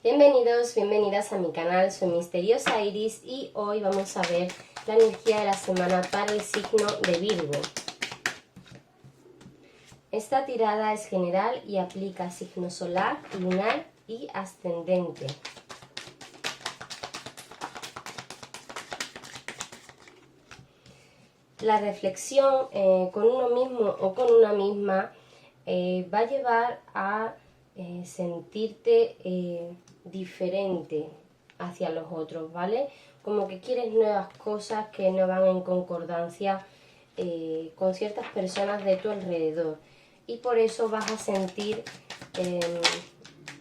Bienvenidos, bienvenidas a mi canal, soy Misteriosa Iris y hoy vamos a ver la energía de la semana para el signo de Virgo. Esta tirada es general y aplica signo solar, lunar y ascendente. La reflexión con uno mismo o con una misma va a llevar a sentirte diferente hacia los otros, ¿vale? Como que quieres nuevas cosas que no van en concordancia con ciertas personas de tu alrededor y por eso vas a sentir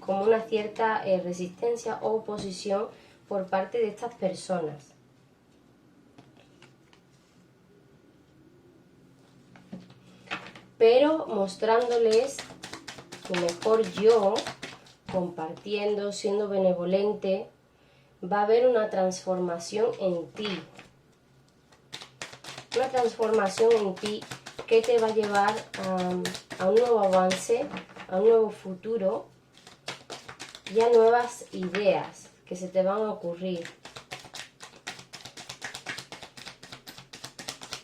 como una cierta resistencia o oposición por parte de estas personas. Pero mostrándoles tu mejor yo, compartiendo, siendo benevolente, va a haber una transformación en ti. Una transformación en ti que te va a llevar a un nuevo avance, a un nuevo futuro y a nuevas ideas que se te van a ocurrir.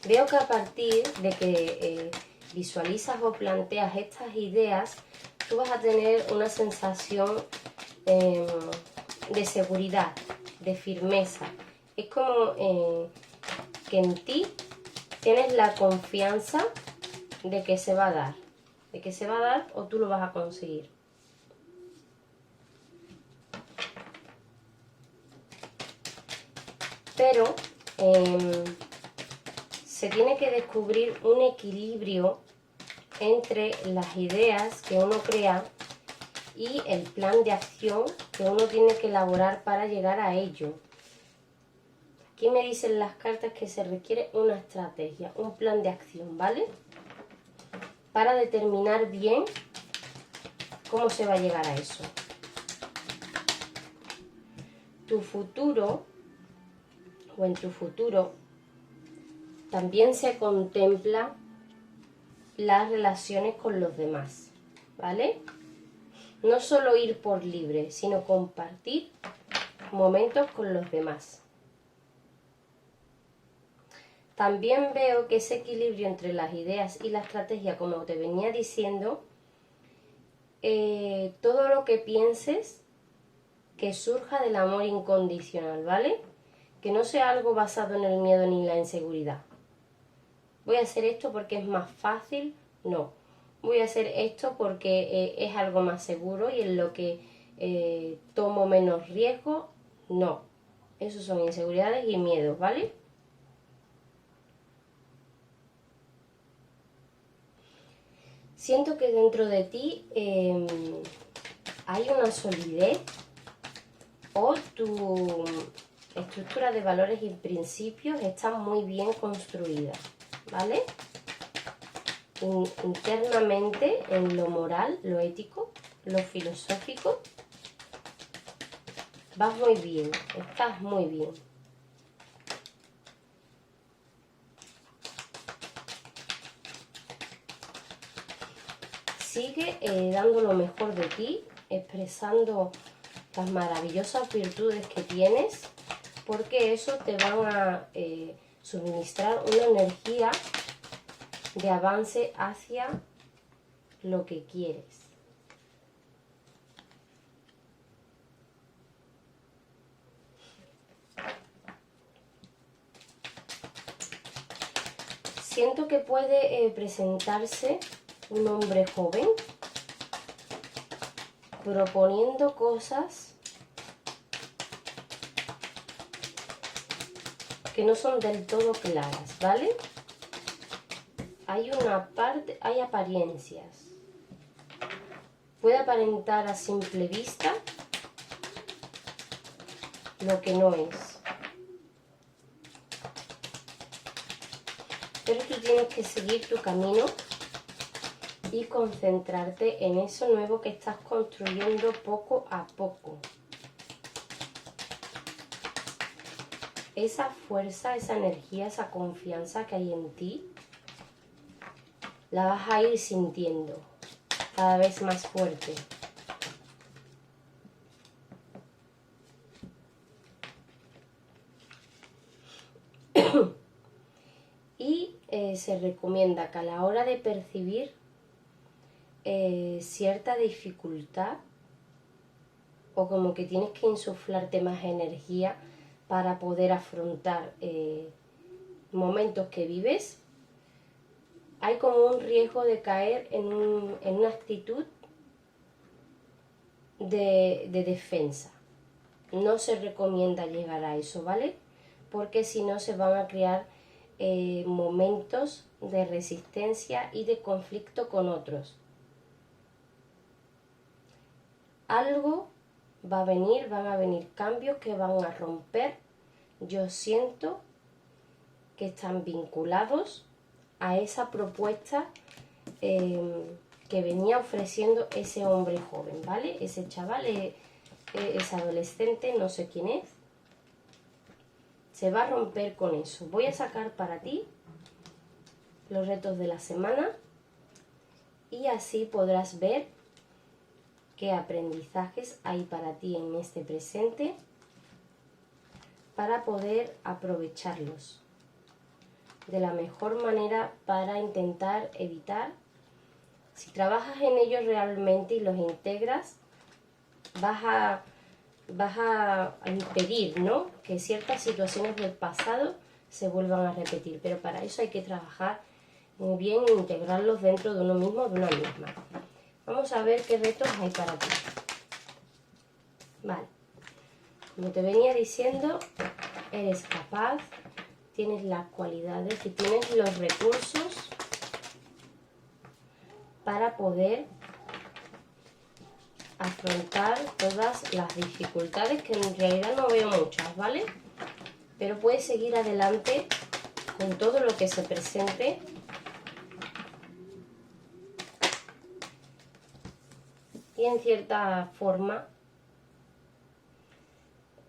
Veo que a partir de que visualizas o planteas estas ideas, tú vas a tener una sensación de seguridad, de firmeza. Es como que en ti tienes la confianza de que se va a dar, o tú lo vas a conseguir. Pero se tiene que descubrir un equilibrio entre las ideas que uno crea y el plan de acción que uno tiene que elaborar para llegar a ello. Aquí me dicen las cartas que se requiere una estrategia, un plan de acción, ¿vale? Para determinar bien cómo se va a llegar a eso. Tu futuro, o en tu futuro, también se contempla las relaciones con los demás, ¿vale? No solo ir por libre, sino compartir momentos con los demás. También veo que ese equilibrio entre las ideas y la estrategia, como te venía diciendo, todo lo que pienses que surja del amor incondicional, ¿vale? Que no sea algo basado en el miedo ni en la inseguridad. Voy a hacer esto porque es más fácil, no. Voy a hacer esto porque es algo más seguro y en lo que tomo menos riesgo, no. Esos son inseguridades y miedos, ¿vale? Siento que dentro de ti hay una solidez o tu estructura de valores y principios está muy bien construida, ¿vale? Internamente, en lo moral, lo ético, lo filosófico, vas muy bien, estás muy bien. Sigue dando lo mejor de ti, expresando las maravillosas virtudes que tienes, porque eso te van a suministrar una energía de avance hacia lo que quieres. Siento que puede presentarse un hombre joven proponiendo cosas que no son del todo claras, ¿vale? Hay apariencias. Puede aparentar a simple vista lo que no es. Pero tú tienes que seguir tu camino y concentrarte en eso nuevo que estás construyendo poco a poco. Esa fuerza, esa energía, esa confianza que hay en ti, la vas a ir sintiendo cada vez más fuerte. se recomienda que a la hora de percibir cierta dificultad o como que tienes que insuflarte más energía para poder afrontar momentos que vives, hay como un riesgo de caer en una actitud de defensa. No se recomienda llegar a eso, ¿vale? Porque si no se van a crear momentos de resistencia y de conflicto con otros. Algo va a venir, van a venir cambios que van a romper. Yo siento que están vinculados a esa propuesta que venía ofreciendo ese hombre joven, ¿vale? Ese chaval, ese adolescente, no sé quién es. Se va a romper con eso. Voy a sacar para ti los retos de la semana y así podrás ver qué aprendizajes hay para ti en este presente para poder aprovecharlos de la mejor manera para intentar evitar. Si trabajas en ellos realmente y los integras, vas a impedir, ¿no?, que ciertas situaciones del pasado se vuelvan a repetir. Pero para eso hay que trabajar muy bien e integrarlos dentro de uno mismo, de una misma. Vamos a ver qué retos hay para ti. Vale. Como te venía diciendo, eres capaz, tienes las cualidades y tienes los recursos para poder afrontar todas las dificultades, que en realidad no veo muchas, ¿vale? Pero puedes seguir adelante con todo lo que se presente. Y en cierta forma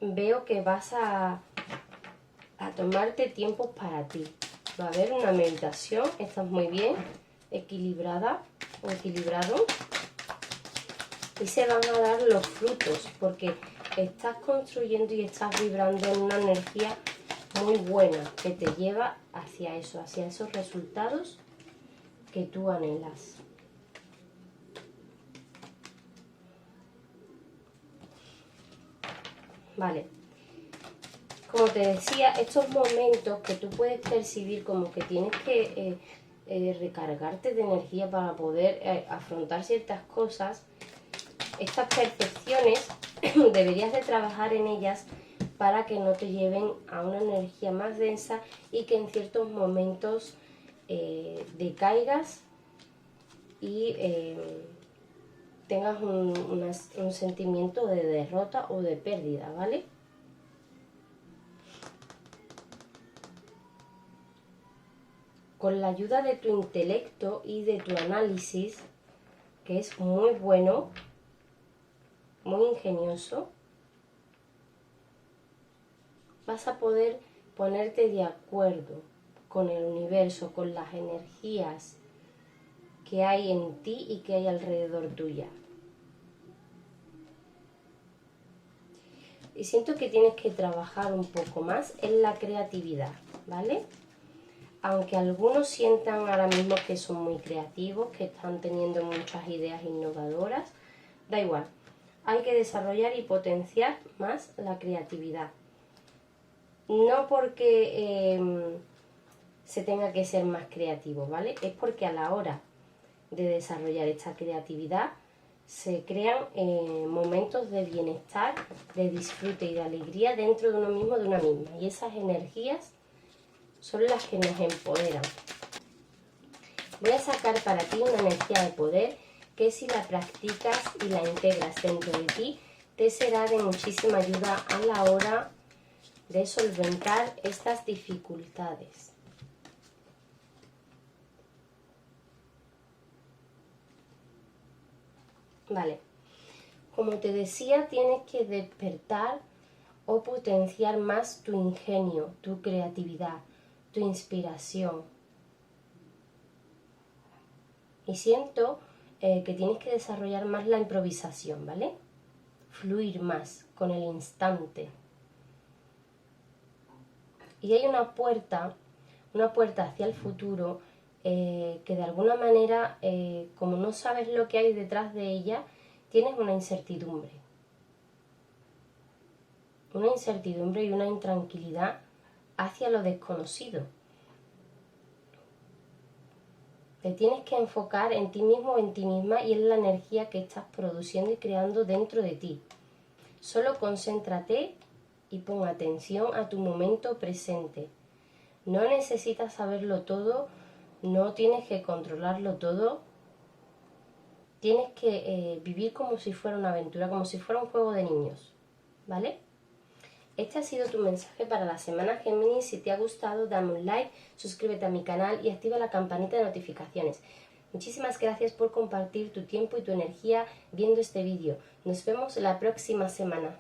veo que vas a tomarte tiempos para ti. Va a haber una meditación, estás muy bien, equilibrada o equilibrado. Y se van a dar los frutos porque estás construyendo y estás vibrando en una energía muy buena que te lleva hacia eso, hacia esos resultados que tú anhelas. Vale. Como te decía, estos momentos que tú puedes percibir como que tienes que recargarte de energía para poder afrontar ciertas cosas, estas percepciones deberías de trabajar en ellas para que no te lleven a una energía más densa y que en ciertos momentos decaigas y tengas un sentimiento de derrota o de pérdida, ¿vale? Con la ayuda de tu intelecto y de tu análisis, que es muy bueno, muy ingenioso, vas a poder ponerte de acuerdo con el universo, con las energías que hay en ti y que hay alrededor tuya. Y siento que tienes que trabajar un poco más en la creatividad, ¿vale? Aunque algunos sientan ahora mismo que son muy creativos, que están teniendo muchas ideas innovadoras, da igual. Hay que desarrollar y potenciar más la creatividad. No porque se tenga que ser más creativo, ¿vale? Es porque a la hora de desarrollar esta creatividad se crean momentos de bienestar, de disfrute y de alegría dentro de uno mismo, de una misma. Y esas energías son las que nos empoderan. Voy a sacar para ti una energía de poder que si la practicas y la integras dentro de ti, te será de muchísima ayuda a la hora de solventar estas dificultades. Vale, como te decía, tienes que despertar o potenciar más tu ingenio, tu creatividad, tu inspiración. Y siento que tienes que desarrollar más la improvisación, ¿vale? Fluir más con el instante. Y hay una puerta hacia el futuro que de alguna manera, como no sabes lo que hay detrás de ella, tienes una incertidumbre. Una incertidumbre y una intranquilidad hacia lo desconocido. Te tienes que enfocar en ti mismo o en ti misma y en la energía que estás produciendo y creando dentro de ti. Solo concéntrate y pon atención a tu momento presente. No necesitas saberlo todo, no tienes que controlarlo todo. Tienes que vivir como si fuera una aventura, como si fuera un juego de niños, ¿vale? Este ha sido tu mensaje para la semana Géminis. Si te ha gustado, dame un like, suscríbete a mi canal y activa la campanita de notificaciones. Muchísimas gracias por compartir tu tiempo y tu energía viendo este vídeo. Nos vemos la próxima semana.